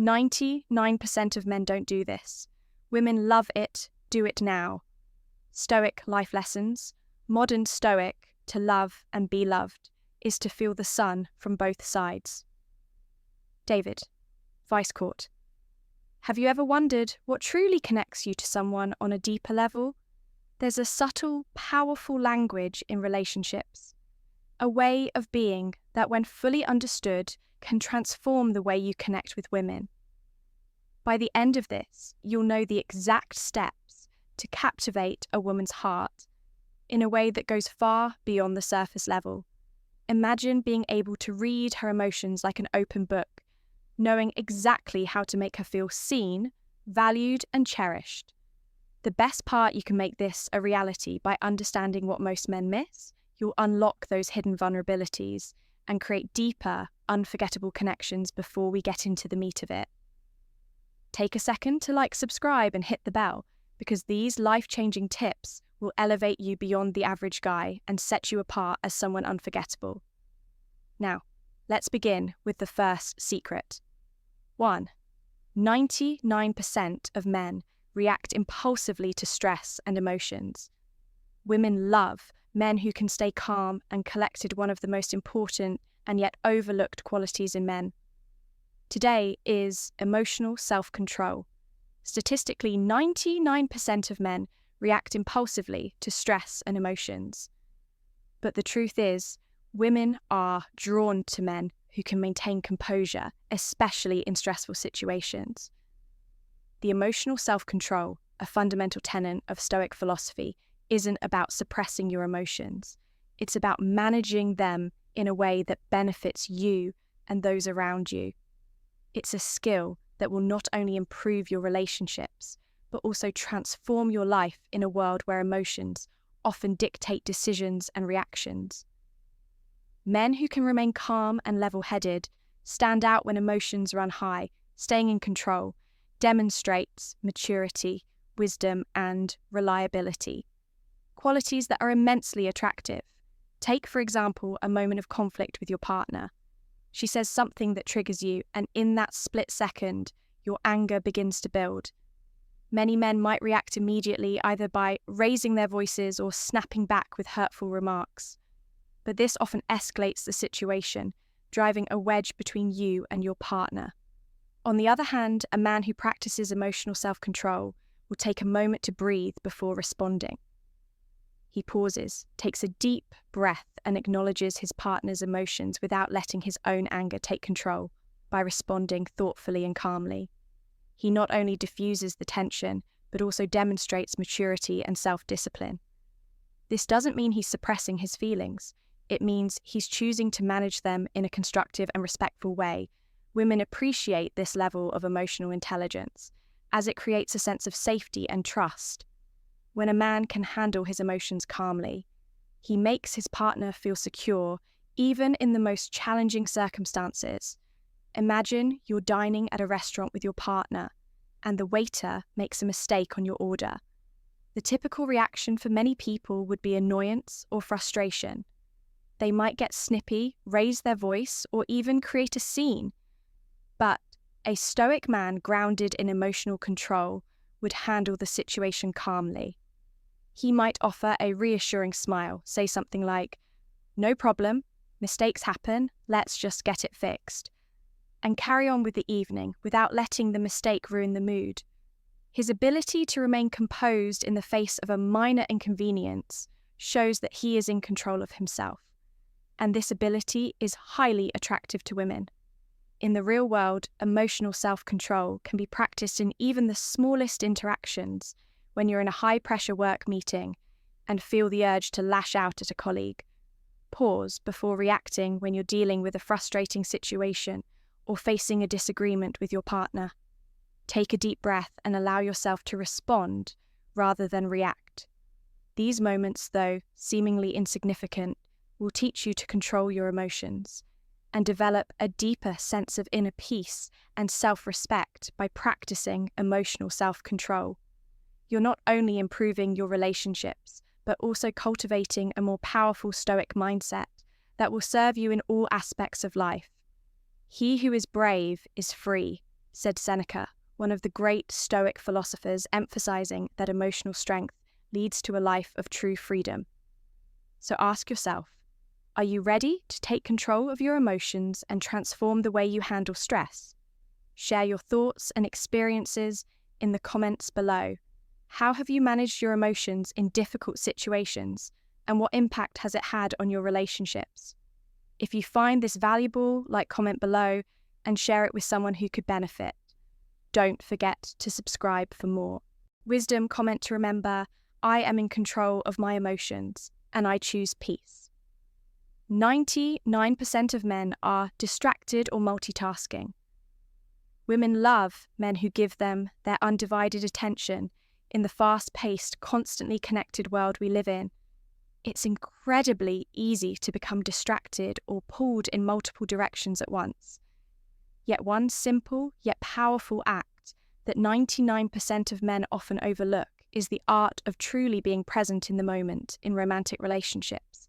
99% of men don't do this. Women love it, do it now. Stoic life lessons. Modern Stoic, to love and be loved, is to feel the sun from both sides. David, Vice Court. Have you ever wondered what truly connects you to someone on a deeper level? There's a subtle, powerful language in relationships. A way of being that, when fully understood, can transform the way you connect with women. By the end of this, you'll know the exact steps to captivate a woman's heart in a way that goes far beyond the surface level. Imagine being able to read her emotions like an open book, knowing exactly how to make her feel seen, valued, and cherished. The best part, you can make this a reality by understanding what most men miss. You'll unlock those hidden vulnerabilities and create deeper, unforgettable connections before we get into the meat of it. Take a second to subscribe, and hit the bell, because these life-changing tips will elevate you beyond the average guy and set you apart as someone unforgettable. Now, let's begin with the first secret. 1. 99% of men react impulsively to stress and emotions. Women love men who can stay calm and collected, one of the most important and yet overlooked qualities in men. Today is emotional self-control. Statistically, 99% of men react impulsively to stress and emotions. But the truth is, women are drawn to men who can maintain composure, especially in stressful situations. The emotional self-control, a fundamental tenet of Stoic philosophy, isn't about suppressing your emotions. It's about managing them in a way that benefits you and those around you. It's a skill that will not only improve your relationships, but also transform your life in a world where emotions often dictate decisions and reactions. Men who can remain calm and level-headed, stand out when emotions run high, staying in control, demonstrates maturity, wisdom, and reliability. Qualities that are immensely attractive. Take, for example, a moment of conflict with your partner. She says something that triggers you, and in that split second, your anger begins to build. Many men might react immediately, either by raising their voices or snapping back with hurtful remarks. But this often escalates the situation, driving a wedge between you and your partner. On the other hand, a man who practices emotional self-control will take a moment to breathe before responding. He pauses, takes a deep breath, and acknowledges his partner's emotions without letting his own anger take control, by responding thoughtfully and calmly. He not only diffuses the tension, but also demonstrates maturity and self-discipline. This doesn't mean he's suppressing his feelings. It means he's choosing to manage them in a constructive and respectful way. Women appreciate this level of emotional intelligence, as it creates a sense of safety and trust. When a man can handle his emotions calmly, he makes his partner feel secure, even in the most challenging circumstances. Imagine you're dining at a restaurant with your partner, and the waiter makes a mistake on your order. The typical reaction for many people would be annoyance or frustration. They might get snippy, raise their voice, or even create a scene. But a stoic man grounded in emotional control would handle the situation calmly. He might offer a reassuring smile, say something like, "No problem, mistakes happen, let's just get it fixed," and carry on with the evening without letting the mistake ruin the mood. His ability to remain composed in the face of a minor inconvenience shows that he is in control of himself. And this ability is highly attractive to women. In the real world, emotional self-control can be practiced in even the smallest interactions. When you're in a high-pressure work meeting and feel the urge to lash out at a colleague. Pause before reacting when you're dealing with a frustrating situation or facing a disagreement with your partner. Take a deep breath and allow yourself to respond rather than react. These moments, though seemingly insignificant, will teach you to control your emotions and develop a deeper sense of inner peace and self-respect by practicing emotional self-control. You're not only improving your relationships, but also cultivating a more powerful stoic mindset that will serve you in all aspects of life. He who is brave is free. said Seneca, one of the great Stoic philosophers, emphasizing that emotional strength leads to a life of true freedom. So ask yourself, are you ready to take control of your emotions and transform the way you handle stress? Share your thoughts and experiences in the comments below. How have you managed your emotions in difficult situations, and what impact has it had on your relationships? If you find this valuable, comment below and share it with someone who could benefit. Don't forget to subscribe for more. Wisdom comment to remember, I am in control of my emotions and I choose peace. 99% of men are distracted or multitasking. Women love men who give them their undivided attention in the fast-paced, constantly connected world we live in. It's incredibly easy to become distracted or pulled in multiple directions at once. Yet one simple yet powerful act that 99% of men often overlook is the art of truly being present in the moment in romantic relationships.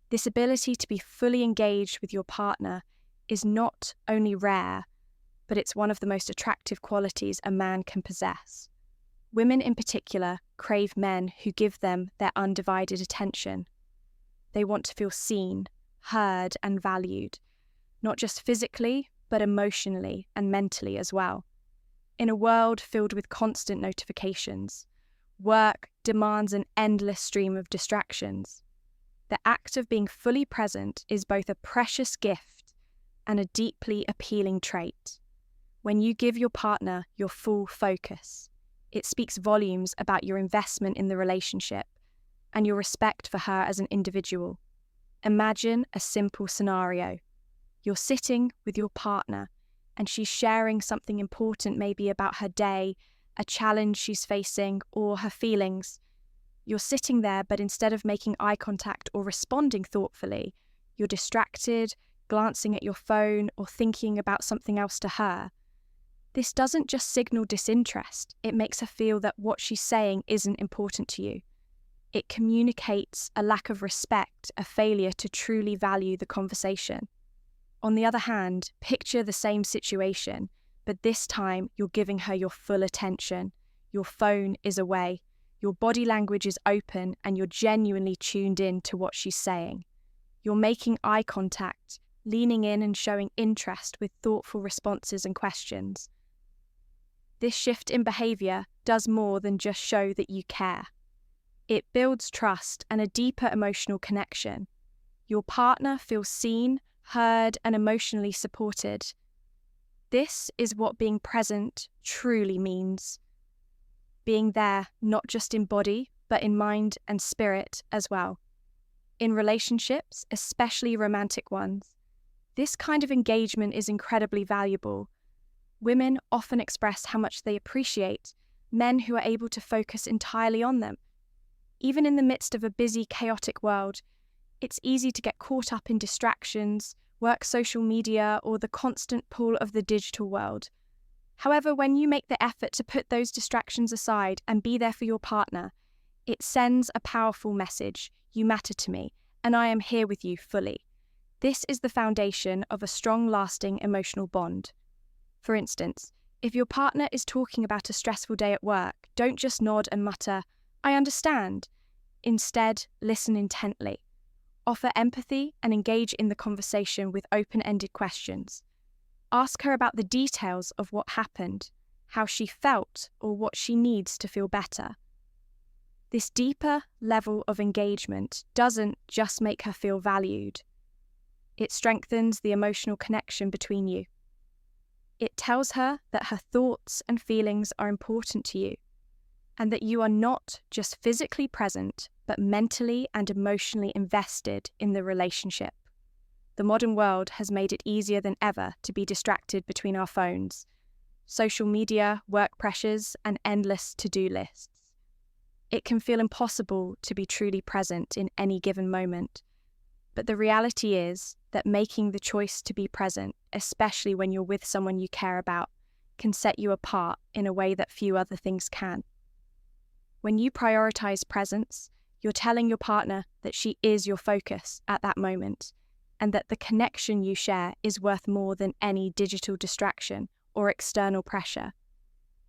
This ability to be fully engaged with your partner is not only rare, but it's one of the most attractive qualities a man can possess. Women in particular crave men who give them their undivided attention. They want to feel seen, heard, and valued, not just physically, but emotionally and mentally as well. In a world filled with constant notifications, work demands an endless stream of distractions. The act of being fully present is both a precious gift and a deeply appealing trait. When you give your partner your full focus, it speaks volumes about your investment in the relationship and your respect for her as an individual. Imagine a simple scenario. You're sitting with your partner and she's sharing something important, maybe about her day, a challenge she's facing, or her feelings. You're sitting there, but instead of making eye contact or responding thoughtfully, you're distracted, glancing at your phone, or thinking about something else to her. This doesn't just signal disinterest, it makes her feel that what she's saying isn't important to you. It communicates a lack of respect, a failure to truly value the conversation. On the other hand, picture the same situation, but this time you're giving her your full attention. Your phone is away, your body language is open, and you're genuinely tuned in to what she's saying. You're making eye contact, leaning in and showing interest with thoughtful responses and questions. This shift in behavior does more than just show that you care. It builds trust and a deeper emotional connection. Your partner feels seen, heard, and emotionally supported. This is what being present truly means. Being there, not just in body, but in mind and spirit as well. In relationships, especially romantic ones, this kind of engagement is incredibly valuable. Women often express how much they appreciate men who are able to focus entirely on them. Even in the midst of a busy, chaotic world, it's easy to get caught up in distractions, work, social media, or the constant pull of the digital world. However, when you make the effort to put those distractions aside and be there for your partner, it sends a powerful message. You matter to me, and I am here with you fully. This is the foundation of a strong, lasting emotional bond. For instance, if your partner is talking about a stressful day at work, don't just nod and mutter, I understand. Instead, listen intently. Offer empathy and engage in the conversation with open-ended questions. Ask her about the details of what happened, how she felt, or what she needs to feel better. This deeper level of engagement doesn't just make her feel valued. It strengthens the emotional connection between you. It tells her that her thoughts and feelings are important to you, and that you are not just physically present, but mentally and emotionally invested in the relationship. The modern world has made it easier than ever to be distracted between our phones, social media, work pressures, and endless to-do lists. It can feel impossible to be truly present in any given moment. But the reality is that making the choice to be present, especially when you're with someone you care about, can set you apart in a way that few other things can. When you prioritize presence, you're telling your partner that she is your focus at that moment, and that the connection you share is worth more than any digital distraction or external pressure.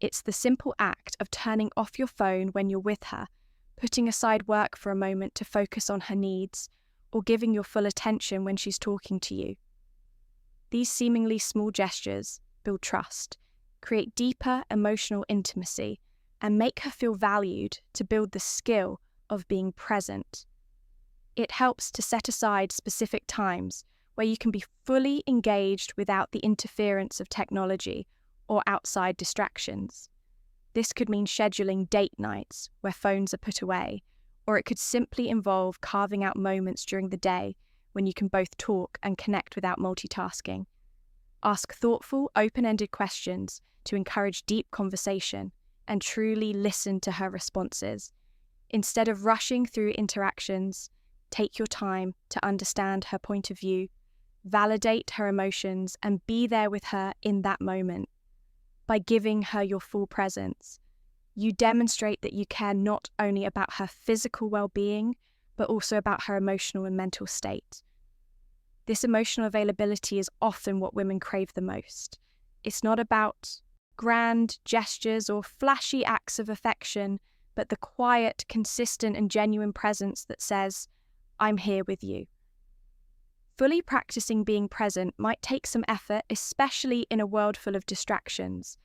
It's the simple act of turning off your phone when you're with her, putting aside work for a moment to focus on her needs, or giving your full attention when she's talking to you. These seemingly small gestures build trust, create deeper emotional intimacy, and make her feel valued to build the skill of being present. It helps to set aside specific times where you can be fully engaged without the interference of technology or outside distractions. This could mean scheduling date nights where phones are put away, or it could simply involve carving out moments during the day when you can both talk and connect without multitasking. Ask thoughtful, open-ended questions to encourage deep conversation and truly listen to her responses. Instead of rushing through interactions, take your time to understand her point of view, validate her emotions, and be there with her in that moment. By giving her your full presence, you demonstrate that you care not only about her physical well-being, but also about her emotional and mental state. This emotional availability is often what women crave the most. It's not about grand gestures or flashy acts of affection, but the quiet, consistent, and genuine presence that says, "I'm here with you." Fully practicing being present might take some effort, especially in a world full of distractions,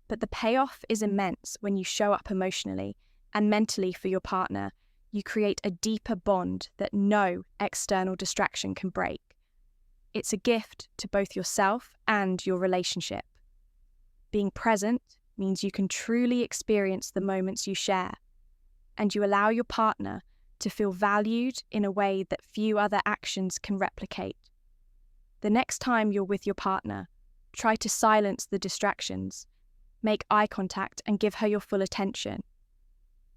but the payoff is immense when you show up emotionally and mentally for your partner. You create a deeper bond that no external distraction can break. It's a gift to both yourself and your relationship. Being present means you can truly experience the moments you share, and you allow your partner to feel valued in a way that few other actions can replicate. The next time you're with your partner, try to silence the distractions, make eye contact, and give her your full attention.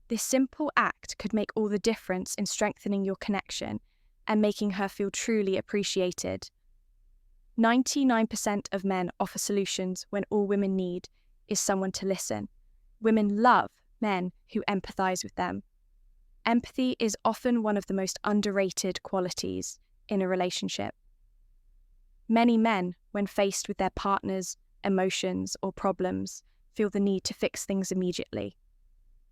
This simple act could make all the difference in strengthening your connection and making her feel truly appreciated. 99% of men offer solutions when all women need is someone to listen. Women love men who empathize with them. Empathy is often one of the most underrated qualities in a relationship. Many men, when faced with their partner's emotions or problems, feel the need to fix things immediately.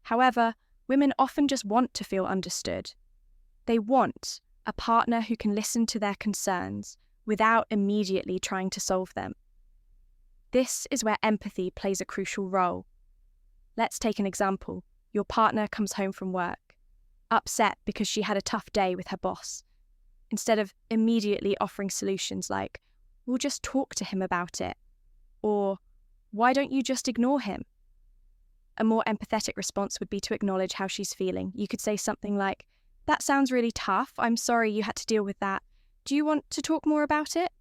However, women often just want to feel understood. They want a partner who can listen to their concerns without immediately trying to solve them. This is where empathy plays a crucial role. Let's take an example. Your partner comes home from work, upset because she had a tough day with her boss. Instead of immediately offering solutions like, "We'll just talk to him about it," or "Why don't you just ignore him?" A more empathetic response would be to acknowledge how she's feeling. You could say something like, "That sounds really tough. I'm sorry you had to deal with that. Do you want to talk more about it?"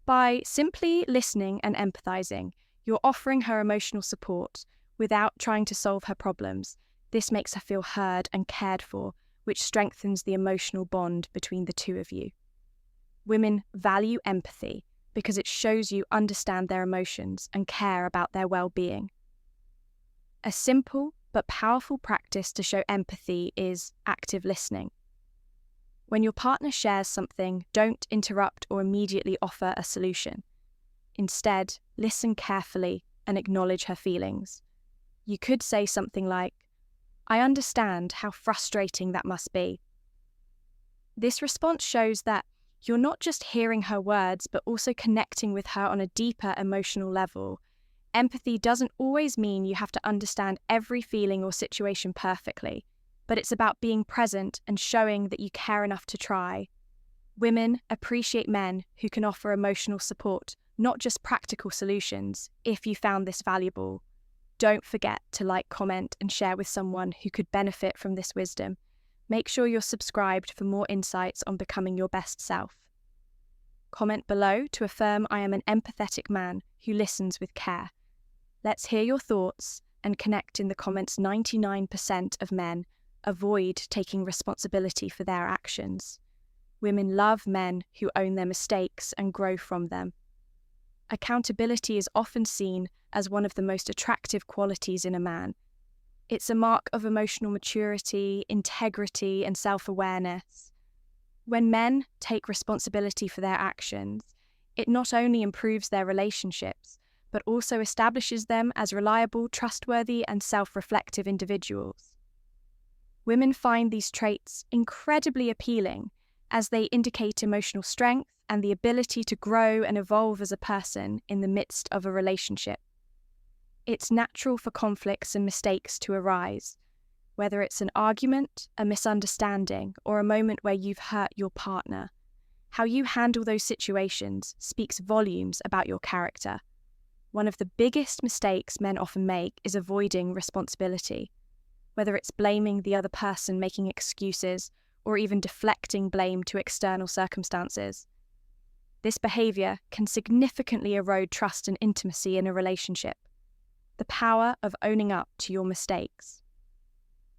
By simply listening and empathizing, you're offering her emotional support without trying to solve her problems. This makes her feel heard and cared for, which strengthens the emotional bond between the two of you. Women value empathy because it shows you understand their emotions and care about their well-being. A simple but powerful practice to show empathy is active listening. When your partner shares something, don't interrupt or immediately offer a solution. Instead, listen carefully and acknowledge her feelings. You could say something like, "I understand how frustrating that must be." This response shows that you're not just hearing her words, but also connecting with her on a deeper emotional level. Empathy doesn't always mean you have to understand every feeling or situation perfectly, but it's about being present and showing that you care enough to try. Women appreciate men who can offer emotional support, not just practical solutions. If you found this valuable, don't forget to like, comment, and share with someone who could benefit from this wisdom. Make sure you're subscribed for more insights on becoming your best self. Comment below to affirm I am an empathetic man who listens with care. Let's hear your thoughts and connect in the comments. 99% of men avoid taking responsibility for their actions. Women love men who own their mistakes and grow from them. Accountability is often seen as one of the most attractive qualities in a man. It's a mark of emotional maturity, integrity, and self-awareness. When men take responsibility for their actions, it not only improves their relationships, but also establishes them as reliable, trustworthy, and self-reflective individuals. Women find these traits incredibly appealing as they indicate emotional strength and the ability to grow and evolve as a person in the midst of a relationship. It's natural for conflicts and mistakes to arise, whether it's an argument, a misunderstanding, or a moment where you've hurt your partner. How you handle those situations speaks volumes about your character. One of the biggest mistakes men often make is avoiding responsibility, whether it's blaming the other person, making excuses, or even deflecting blame to external circumstances. This behavior can significantly erode trust and intimacy in a relationship. The power of owning up to your mistakes.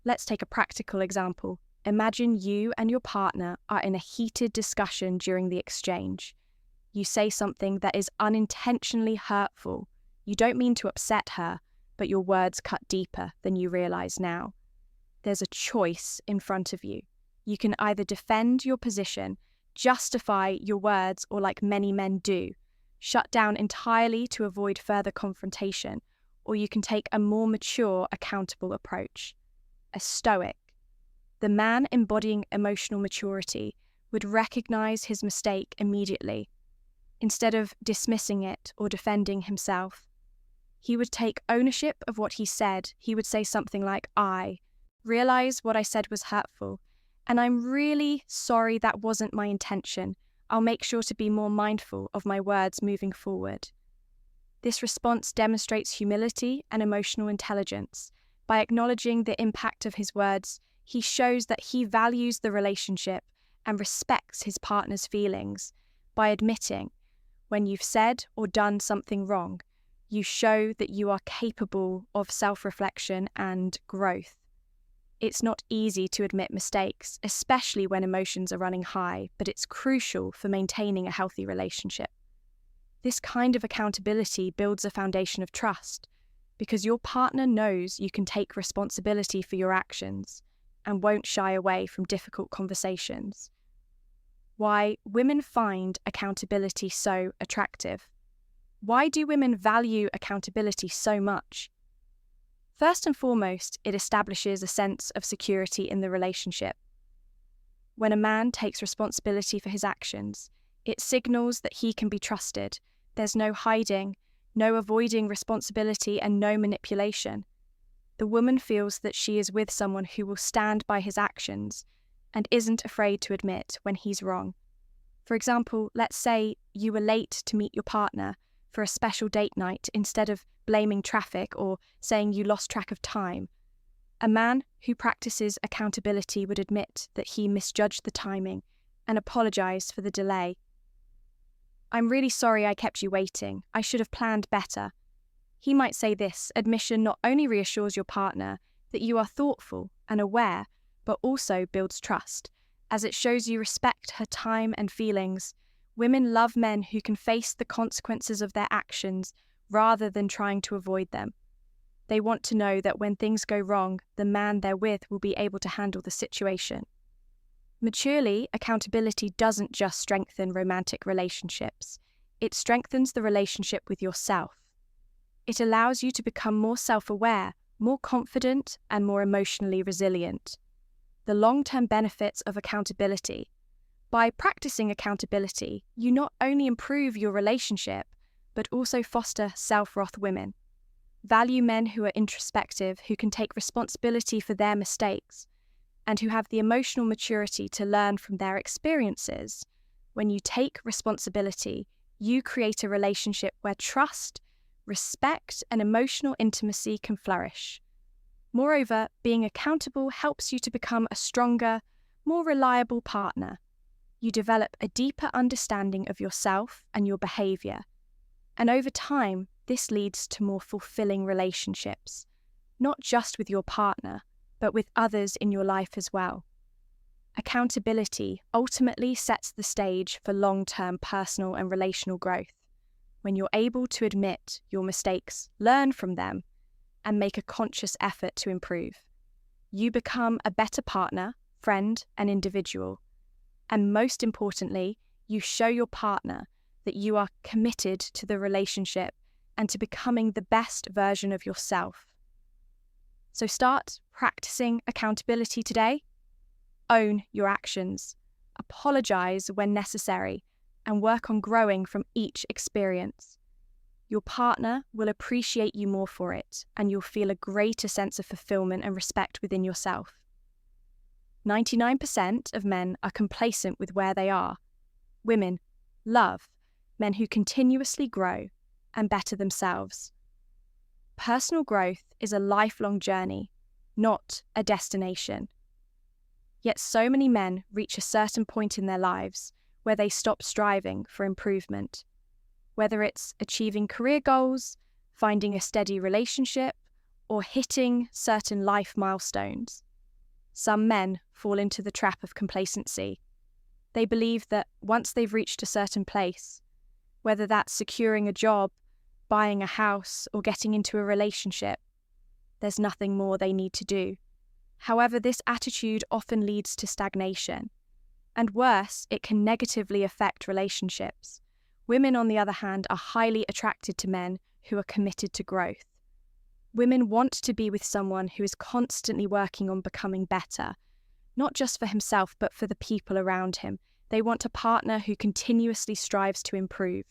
Let's take a practical example. Imagine you and your partner are in a heated discussion during the exchange. You say something that is unintentionally hurtful. You don't mean to upset her, but your words cut deeper than you realize now. There's a choice in front of you. You can either defend your position, justify your words, or like many men do, shut down entirely to avoid further confrontation, or you can take a more mature, accountable approach. A stoic. The man embodying emotional maturity would recognize his mistake immediately. Instead of dismissing it or defending himself, he would take ownership of what he said. He would say something like, I realize what I said was hurtful, and I'm really sorry that wasn't my intention. I'll make sure to be more mindful of my words moving forward. This response demonstrates humility and emotional intelligence. By acknowledging the impact of his words, he shows that he values the relationship and respects his partner's feelings. By admitting when you've said or done something wrong, you show that you are capable of self-reflection and growth. It's not easy to admit mistakes, especially when emotions are running high, but it's crucial for maintaining a healthy relationship. This kind of accountability builds a foundation of trust, because your partner knows you can take responsibility for your actions and won't shy away from difficult conversations. Why women find accountability so attractive. Why do women value accountability so much? First and foremost, it establishes a sense of security in the relationship. When a man takes responsibility for his actions, it signals that he can be trusted. There's no hiding, no avoiding responsibility, and no manipulation. The woman feels that she is with someone who will stand by his actions and isn't afraid to admit when he's wrong. For example, let's say you were late to meet your partner for a special date night instead of blaming traffic or saying you lost track of time. A man who practices accountability would admit that he misjudged the timing and apologize for the delay. I'm really sorry I kept you waiting. I should have planned better. He might say this. Admission not only reassures your partner that you are thoughtful and aware, but also builds trust, as it shows you respect her time and feelings. Women love men who can face the consequences of their actions rather than trying to avoid them. They want to know that when things go wrong, the man they're with will be able to handle the situation. Maturely, accountability doesn't just strengthen romantic relationships. It strengthens the relationship with yourself. It allows you to become more self-aware, more confident, and more emotionally resilient. The long-term benefits of accountability. By practicing accountability, you not only improve your relationship, but also foster self-worth women. Value men who are introspective, who can take responsibility for their mistakes, and who have the emotional maturity to learn from their experiences. When you take responsibility, you create a relationship where trust, respect, and emotional intimacy can flourish. Moreover, being accountable helps you to become a stronger, more reliable partner. You develop a deeper understanding of yourself and your behavior. And over time, this leads to more fulfilling relationships, not just with your partner, but with others in your life as well. Accountability ultimately sets the stage for long-term personal and relational growth. When you're able to admit your mistakes, learn from them, and make a conscious effort to improve, you become a better partner, friend, and individual. And most importantly, you show your partner that you are committed to the relationship and to becoming the best version of yourself. So start practicing accountability today. Own your actions. Apologize when necessary, and work on growing from each experience. Your partner will appreciate you more for it, and you'll feel a greater sense of fulfillment and respect within yourself. 99% of men are complacent with where they are. Women love men who continuously grow and better themselves. Personal growth is a lifelong journey, not a destination. Yet so many men reach a certain point in their lives where they stop striving for improvement. Whether it's achieving career goals, finding a steady relationship, or hitting certain life milestones. Some men fall into the trap of complacency. They believe that once they've reached a certain place, whether that's securing a job, buying a house, or getting into a relationship, there's nothing more they need to do. However, this attitude often leads to stagnation. And worse, it can negatively affect relationships. Women, on the other hand, are highly attracted to men who are committed to growth. Women want to be with someone who is constantly working on becoming better, not just for himself, but for the people around him. They want a partner who continuously strives to improve,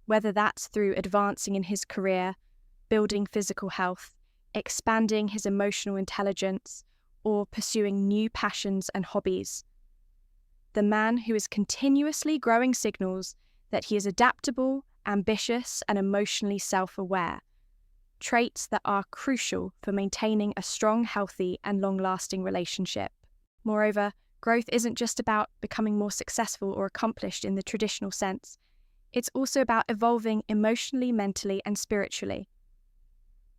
whether that's through advancing in his career, building physical health, expanding his emotional intelligence, or pursuing new passions and hobbies. The man who is continuously growing signals that he is adaptable, ambitious, and emotionally self-aware, traits that are crucial for maintaining a strong, healthy, and long-lasting relationship. Moreover, growth isn't just about becoming more successful or accomplished in the traditional sense. It's also about evolving emotionally, mentally, and spiritually.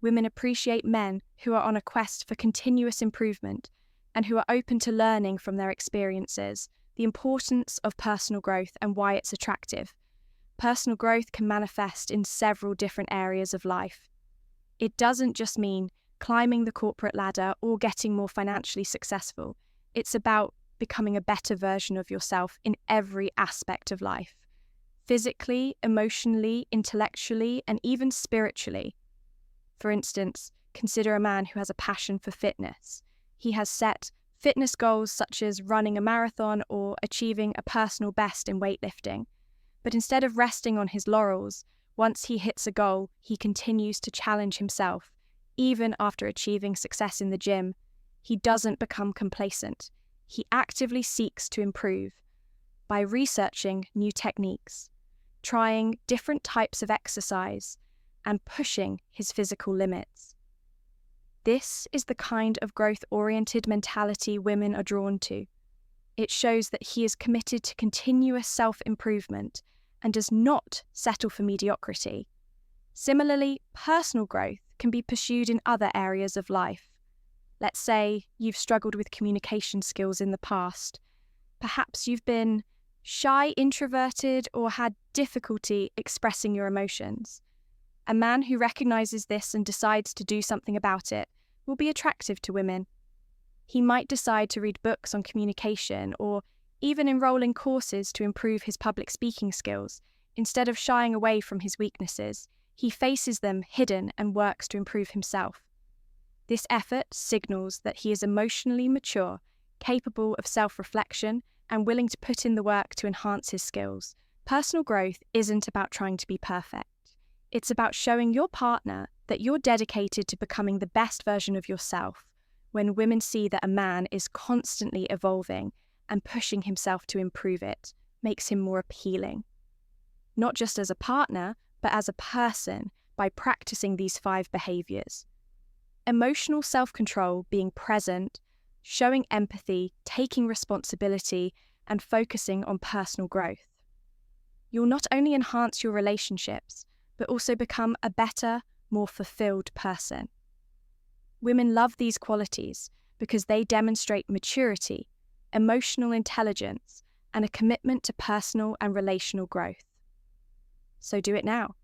Women appreciate men who are on a quest for continuous improvement and who are open to learning from their experiences, the importance of personal growth and why it's attractive. Personal growth can manifest in several different areas of life. It doesn't just mean climbing the corporate ladder or getting more financially successful. It's about becoming a better version of yourself in every aspect of life. Physically, emotionally, intellectually, and even spiritually. For instance, consider a man who has a passion for fitness. He has set fitness goals such as running a marathon or achieving a personal best in weightlifting. But instead of resting on his laurels, once he hits a goal, he continues to challenge himself. Even after achieving success in the gym, he doesn't become complacent. He actively seeks to improve by researching new techniques, trying different types of exercise, and pushing his physical limits. This is the kind of growth-oriented mentality women are drawn to. It shows that he is committed to continuous self-improvement and does not settle for mediocrity. Similarly, personal growth can be pursued in other areas of life. Let's say you've struggled with communication skills in the past. Perhaps you've been shy, introverted, or had difficulty expressing your emotions. A man who recognizes this and decides to do something about it will be attractive to women. He might decide to read books on communication or even enroll in courses to improve his public speaking skills. Instead of shying away from his weaknesses, he faces them hidden and works to improve himself. This effort signals that he is emotionally mature, capable of self-reflection, and willing to put in the work to enhance his skills. Personal growth isn't about trying to be perfect. It's about showing your partner that you're dedicated to becoming the best version of yourself. When women see that a man is constantly evolving and pushing himself to improve, it makes him more appealing. Not just as a partner, but as a person, by practicing these 5 behaviors. Emotional self-control, being present, showing empathy, taking responsibility, and focusing on personal growth. You'll not only enhance your relationships, but also become a better, more fulfilled person. Women love these qualities because they demonstrate maturity, emotional intelligence, and a commitment to personal and relational growth. So do it now.